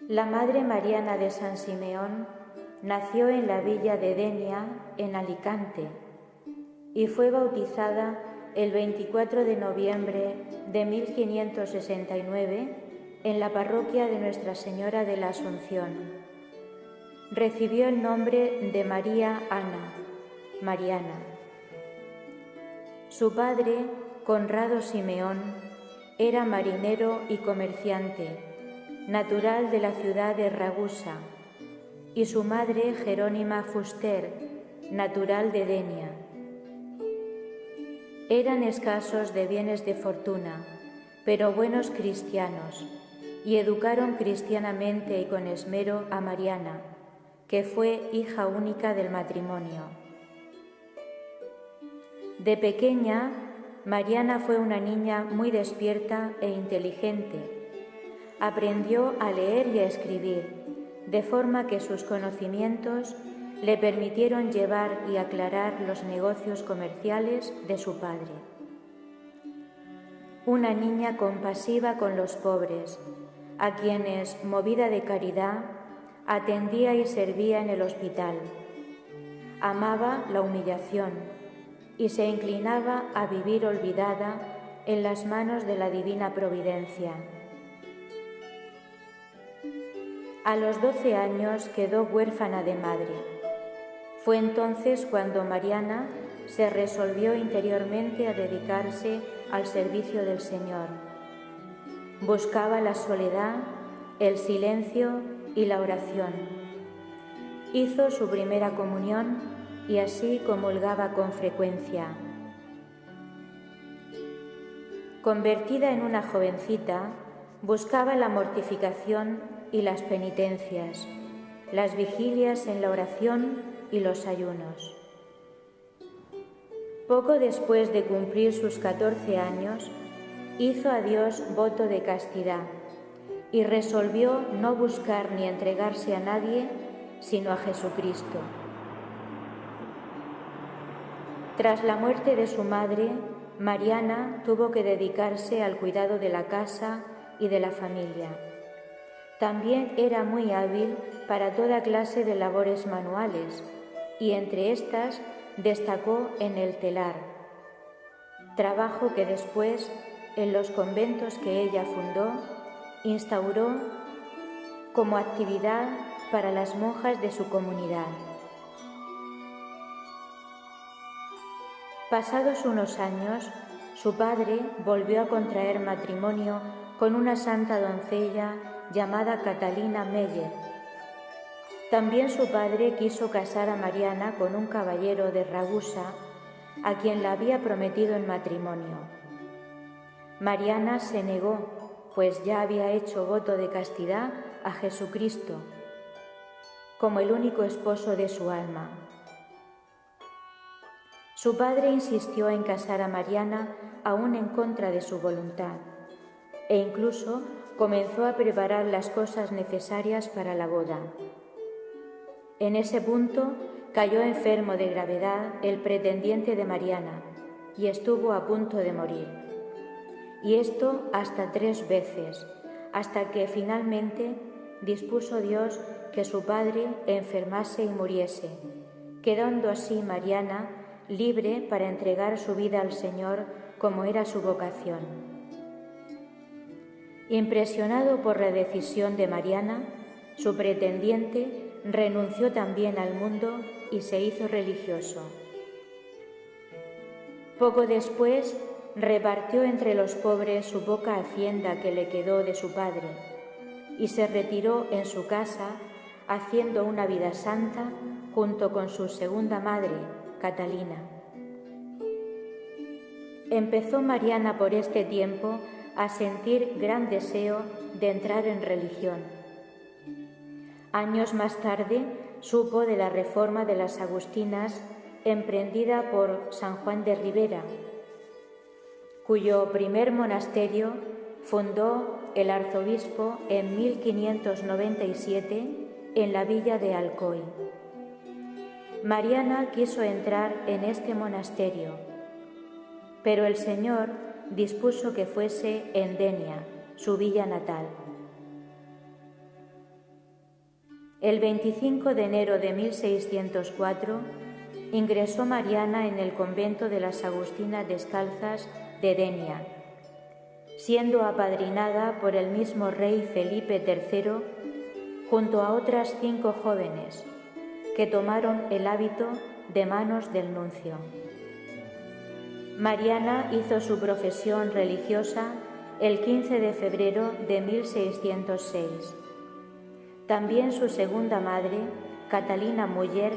La Madre Mariana de San Simeón nació en la villa de Denia, en Alicante, y fue bautizada el 24 de noviembre de 1569 en la parroquia de Nuestra Señora de la Asunción. Recibió el nombre de María Ana, Mariana. Su padre, Conrado Simeón, era marinero y comerciante, natural de la ciudad de Ragusa, y su madre, Jerónima Fuster, natural de Denia. Eran escasos de bienes de fortuna, pero buenos cristianos, y educaron cristianamente y con esmero a Mariana, que fue hija única del matrimonio. De pequeña, Mariana fue una niña muy despierta e inteligente. Aprendió a leer y a escribir, de forma que sus conocimientos le permitieron llevar y aclarar los negocios comerciales de su padre. Una niña compasiva con los pobres, a quienes, movida de caridad, atendía y servía en el hospital. Amaba la humillación y se inclinaba a vivir olvidada en las manos de la divina providencia. A los 12 años quedó huérfana de madre. Fue entonces cuando Mariana se resolvió interiormente a dedicarse al servicio del Señor. Buscaba la soledad, el silencio y la oración. Hizo su primera comunión y así comulgaba con frecuencia. Convertida en una jovencita, buscaba la mortificación y las penitencias, las vigilias en la oración y los ayunos. Poco después de cumplir sus 14 años, hizo a Dios voto de castidad y resolvió no buscar ni entregarse a nadie sino a Jesucristo. Tras la muerte de su madre, Mariana tuvo que dedicarse al cuidado de la casa y de la familia. También era muy hábil para toda clase de labores manuales y entre estas destacó en el telar, trabajo que después, en los conventos que ella fundó, instauró como actividad para las monjas de su comunidad. Pasados unos años, su padre volvió a contraer matrimonio con una santa doncella llamada Catalina Meyer. También su padre quiso casar a Mariana con un caballero de Ragusa, a quien la había prometido en matrimonio. Mariana se negó, pues ya había hecho voto de castidad a Jesucristo, como el único esposo de su alma. Su padre insistió en casar a Mariana aún en contra de su voluntad, e incluso comenzó a preparar las cosas necesarias para la boda. En ese punto cayó enfermo de gravedad el pretendiente de Mariana y estuvo a punto de morir. Y esto hasta 3 veces, hasta que finalmente dispuso Dios que su padre enfermase y muriese, quedando así Mariana libre para entregar su vida al Señor como era su vocación. Impresionado por la decisión de Mariana, su pretendiente renunció también al mundo y se hizo religioso. Poco después repartió entre los pobres su poca hacienda que le quedó de su padre y se retiró en su casa haciendo una vida santa junto con su segunda madre, Catalina. Empezó Mariana por este tiempo a sentir gran deseo de entrar en religión. Años más tarde supo de la reforma de las agustinas emprendida por San Juan de Ribera, cuyo primer monasterio fundó el arzobispo en 1597 en la villa de Alcoy. Mariana quiso entrar en este monasterio, pero el Señor dispuso que fuese en Denia, su villa natal. El 25 de enero de 1604 ingresó Mariana en el convento de las Agustinas Descalzas de Denia, siendo apadrinada por el mismo rey Felipe III junto a otras 5 jóvenes que tomaron el hábito de manos del nuncio. Mariana hizo su profesión religiosa el 15 de febrero de 1606. También su segunda madre, Catalina Muller,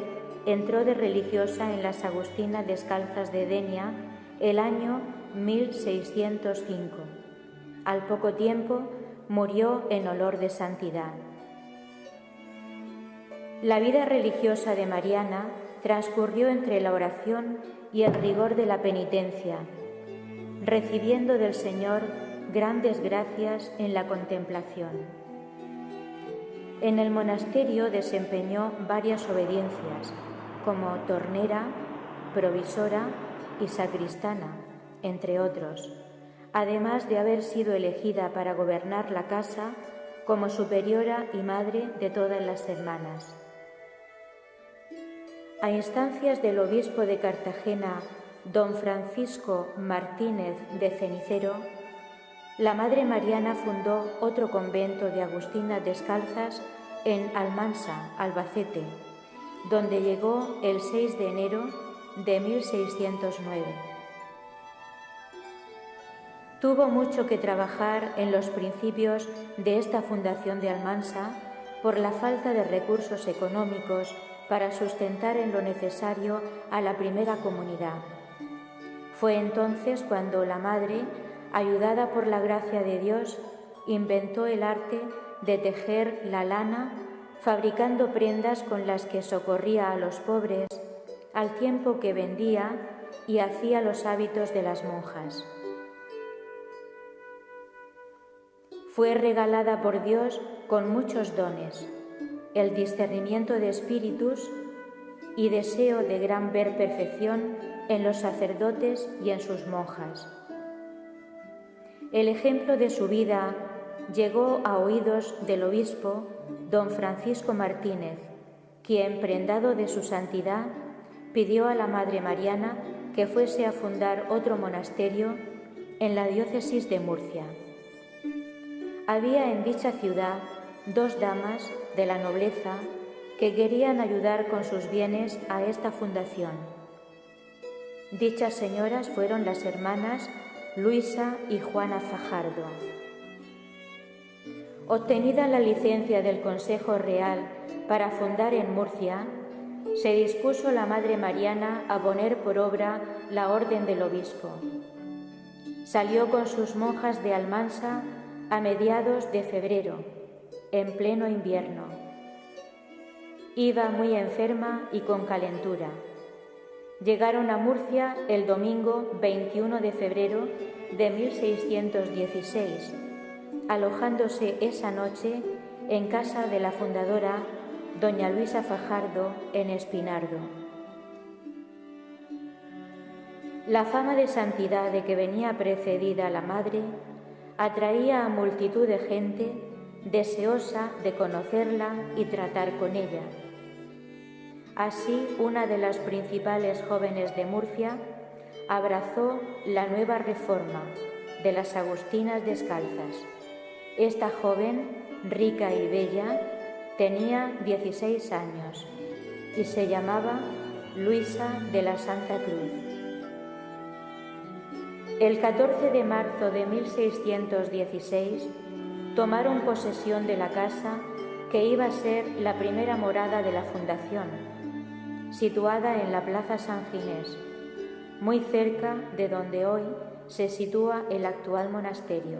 entró de religiosa en las Agustinas Descalzas de Denia el año 1605. Al poco tiempo murió en olor de santidad. La vida religiosa de Mariana transcurrió entre la oración y el rigor de la penitencia, recibiendo del Señor grandes gracias en la contemplación. En el monasterio desempeñó varias obediencias, como tornera, provisora y sacristana, entre otros, además de haber sido elegida para gobernar la casa como superiora y madre de todas las hermanas. A instancias del obispo de Cartagena, don Francisco Martínez de Cenicero, la Madre Mariana fundó otro convento de agustinas descalzas en Almansa, Albacete, donde llegó el 6 de enero de 1609. Tuvo mucho que trabajar en los principios de esta fundación de Almansa por la falta de recursos económicos para sustentar en lo necesario a la primera comunidad. Fue entonces cuando la Madre, ayudada por la gracia de Dios, inventó el arte de tejer la lana, fabricando prendas con las que socorría a los pobres, al tiempo que vendía y hacía los hábitos de las monjas. Fue regalada por Dios con muchos dones, el discernimiento de espíritus y deseo de gran ver perfección en los sacerdotes y en sus monjas. El ejemplo de su vida llegó a oídos del obispo don Francisco Martínez, quien, prendado de su santidad, pidió a la Madre Mariana que fuese a fundar otro monasterio en la diócesis de Murcia. Había en dicha ciudad 2 damas de la nobleza que querían ayudar con sus bienes a esta fundación. Dichas señoras fueron las hermanas Luisa y Juana Fajardo. Obtenida la licencia del Consejo Real para fundar en Murcia, se dispuso la Madre Mariana a poner por obra la orden del obispo. Salió con sus monjas de Almansa a mediados de febrero, en pleno invierno. Iba muy enferma y con calentura. Llegaron a Murcia el domingo 21 de febrero de 1616, alojándose esa noche en casa de la fundadora, doña Luisa Fajardo, en Espinardo. La fama de santidad de que venía precedida la Madre atraía a multitud de gente deseosa de conocerla y tratar con ella. Así, una de las principales jóvenes de Murcia abrazó la nueva reforma de las Agustinas Descalzas. Esta joven, rica y bella, tenía 16 años y se llamaba Luisa de la Santa Cruz. El 14 de marzo de 1616 tomaron posesión de la casa que iba a ser la primera morada de la fundación, situada en la Plaza San Ginés, muy cerca de donde hoy se sitúa el actual monasterio.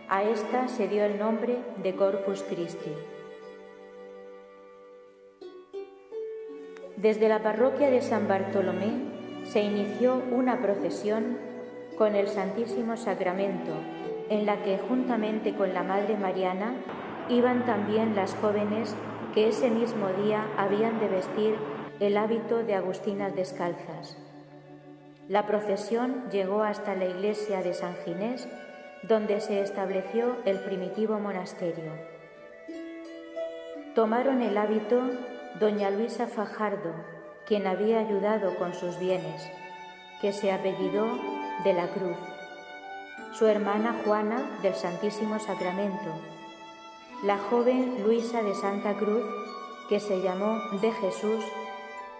A esta se dio el nombre de Corpus Christi. Desde la parroquia de San Bartolomé se inició una procesión con el Santísimo Sacramento, en la que juntamente con la Madre Mariana iban también las jóvenes que ese mismo día habían de vestir el hábito de agustinas descalzas. La procesión llegó hasta la iglesia de San Ginés, donde se estableció el primitivo monasterio. Tomaron el hábito doña Luisa Fajardo, quien había ayudado con sus bienes, que se apellidó de la Cruz, su hermana Juana del Santísimo Sacramento, la joven Luisa de Santa Cruz, que se llamó de Jesús,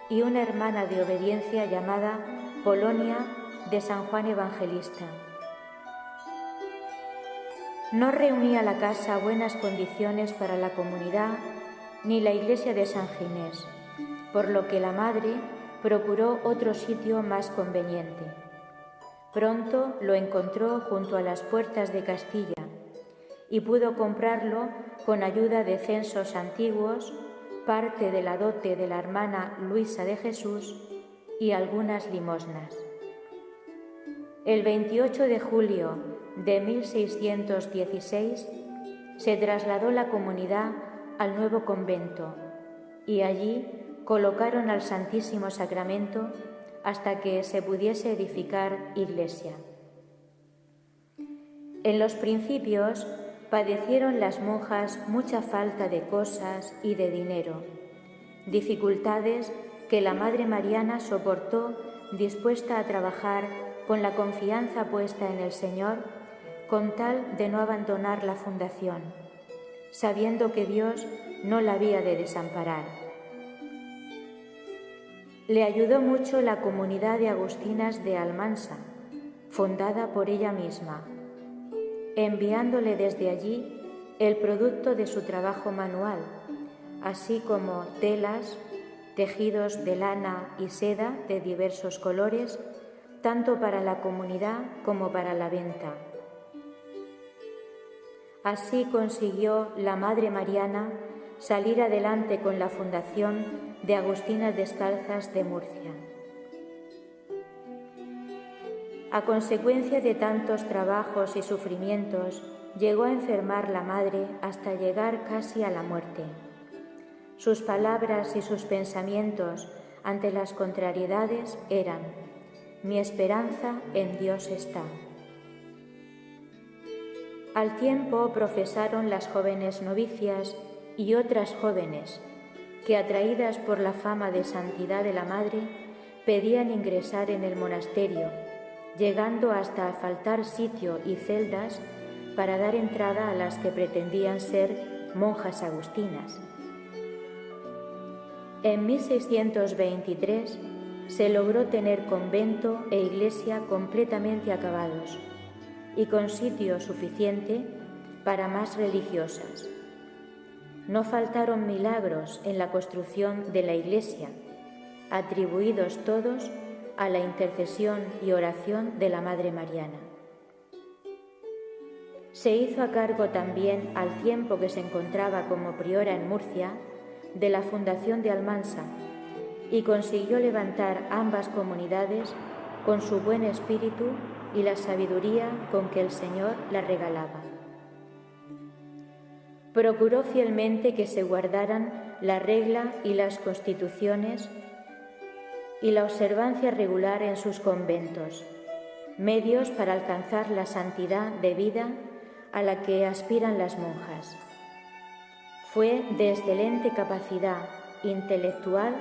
y una hermana de obediencia llamada Polonia de San Juan Evangelista. No reunía la casa buenas condiciones para la comunidad ni la iglesia de San Ginés, por lo que la madre procuró otro sitio más conveniente. Pronto lo encontró junto a las puertas de Castilla y pudo comprarlo con ayuda de censos antiguos, parte de la dote de la hermana Luisa de Jesús y algunas limosnas. El 28 de julio de 1616 se trasladó la comunidad al nuevo convento y allí colocaron al Santísimo Sacramento hasta que se pudiese edificar iglesia. En los principios padecieron las monjas mucha falta de cosas y de dinero, dificultades que la Madre Mariana soportó dispuesta a trabajar con la confianza puesta en el Señor, con tal de no abandonar la fundación, sabiendo que Dios no la había de desamparar. Le ayudó mucho la comunidad de agustinas de Almansa, fundada por ella misma, enviándole desde allí el producto de su trabajo manual, así como telas, tejidos de lana y seda de diversos colores, tanto para la comunidad como para la venta. Así consiguió la Madre Mariana salir adelante con la fundación de Agustinas Descalzas de Murcia. A consecuencia de tantos trabajos y sufrimientos, llegó a enfermar la madre hasta llegar casi a la muerte. Sus palabras y sus pensamientos ante las contrariedades eran: mi esperanza en Dios está. Al tiempo profesaron las jóvenes novicias y otras jóvenes que, atraídas por la fama de santidad de la madre, pedían ingresar en el monasterio, llegando hasta a faltar sitio y celdas para dar entrada a las que pretendían ser monjas agustinas. En 1623 se logró tener convento e iglesia completamente acabados y con sitio suficiente para más religiosas. No faltaron milagros en la construcción de la iglesia, atribuidos todos a la intercesión y oración de la Madre Mariana. Se hizo a cargo también, al tiempo que se encontraba como priora en Murcia, de la fundación de Almansa y consiguió levantar ambas comunidades con su buen espíritu y la sabiduría con que el Señor la regalaba. Procuró fielmente que se guardaran la regla y las constituciones y la observancia regular en sus conventos, medios para alcanzar la santidad de vida a la que aspiran las monjas. Fue de excelente capacidad intelectual,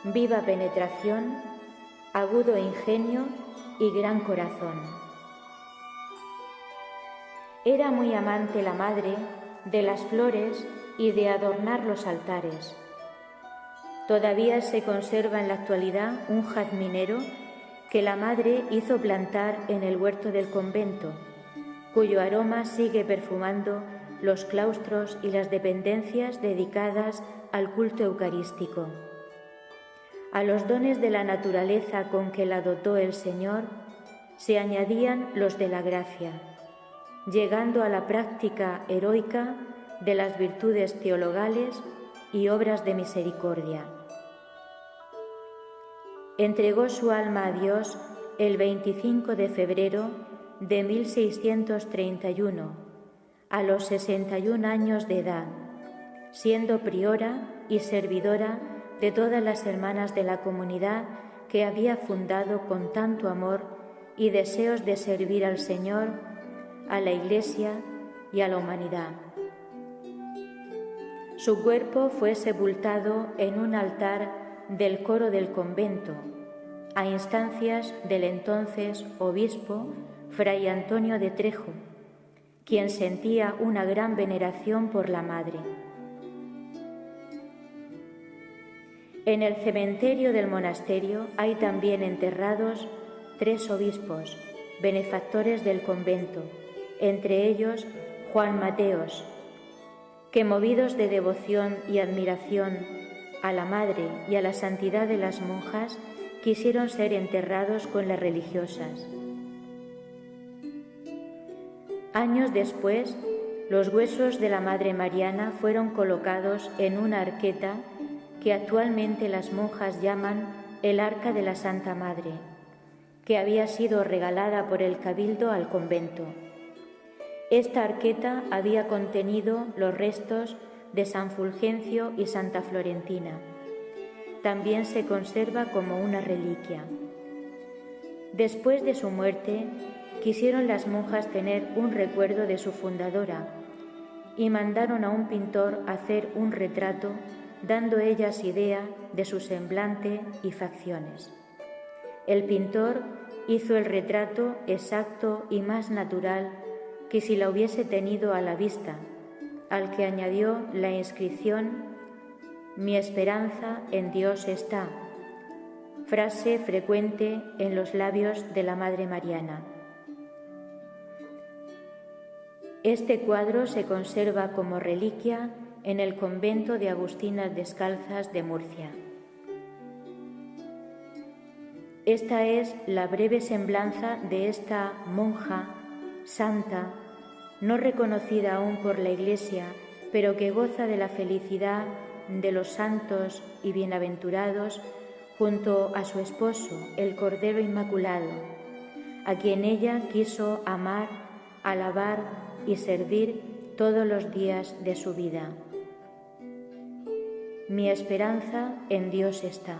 viva penetración, agudo ingenio y gran corazón. Era muy amante la madre de las flores y de adornar los altares. Todavía se conserva en la actualidad un jazminero que la madre hizo plantar en el huerto del convento, cuyo aroma sigue perfumando los claustros y las dependencias dedicadas al culto eucarístico. A los dones de la naturaleza con que la dotó el Señor se añadían los de la gracia, llegando a la práctica heroica de las virtudes teologales y obras de misericordia. Entregó su alma a Dios el 25 de febrero de 1631, a los 61 años de edad, siendo priora y servidora de todas las hermanas de la comunidad que había fundado con tanto amor y deseos de servir al Señor, a la Iglesia y a la humanidad. Su cuerpo fue sepultado en un altar del coro del convento, a instancias del entonces obispo Fray Antonio de Trejo, quien sentía una gran veneración por la Madre. En el cementerio del monasterio hay también enterrados 3 obispos, benefactores del convento, entre ellos Juan Mateos, que movidos de devoción y admiración a la Madre y a la santidad de las monjas, quisieron ser enterrados con las religiosas. Años después, los huesos de la Madre Mariana fueron colocados en una arqueta que actualmente las monjas llaman el Arca de la Santa Madre, que había sido regalada por el Cabildo al convento. Esta arqueta había contenido los restos de San Fulgencio y Santa Florentina. También se conserva como una reliquia. Después de su muerte, quisieron las monjas tener un recuerdo de su fundadora y mandaron a un pintor hacer un retrato, dando ellas idea de su semblante y facciones. El pintor hizo el retrato exacto y más natural que si la hubiese tenido a la vista, al que añadió la inscripción: «Mi esperanza en Dios está», frase frecuente en los labios de la Madre Mariana. Este cuadro se conserva como reliquia en el convento de Agustinas Descalzas de Murcia. Esta es la breve semblanza de esta monja santa, no reconocida aún por la Iglesia, pero que goza de la felicidad de los santos y bienaventurados junto a su esposo, el Cordero Inmaculado, a quien ella quiso amar, alabar y servir todos los días de su vida. Mi esperanza en Dios está.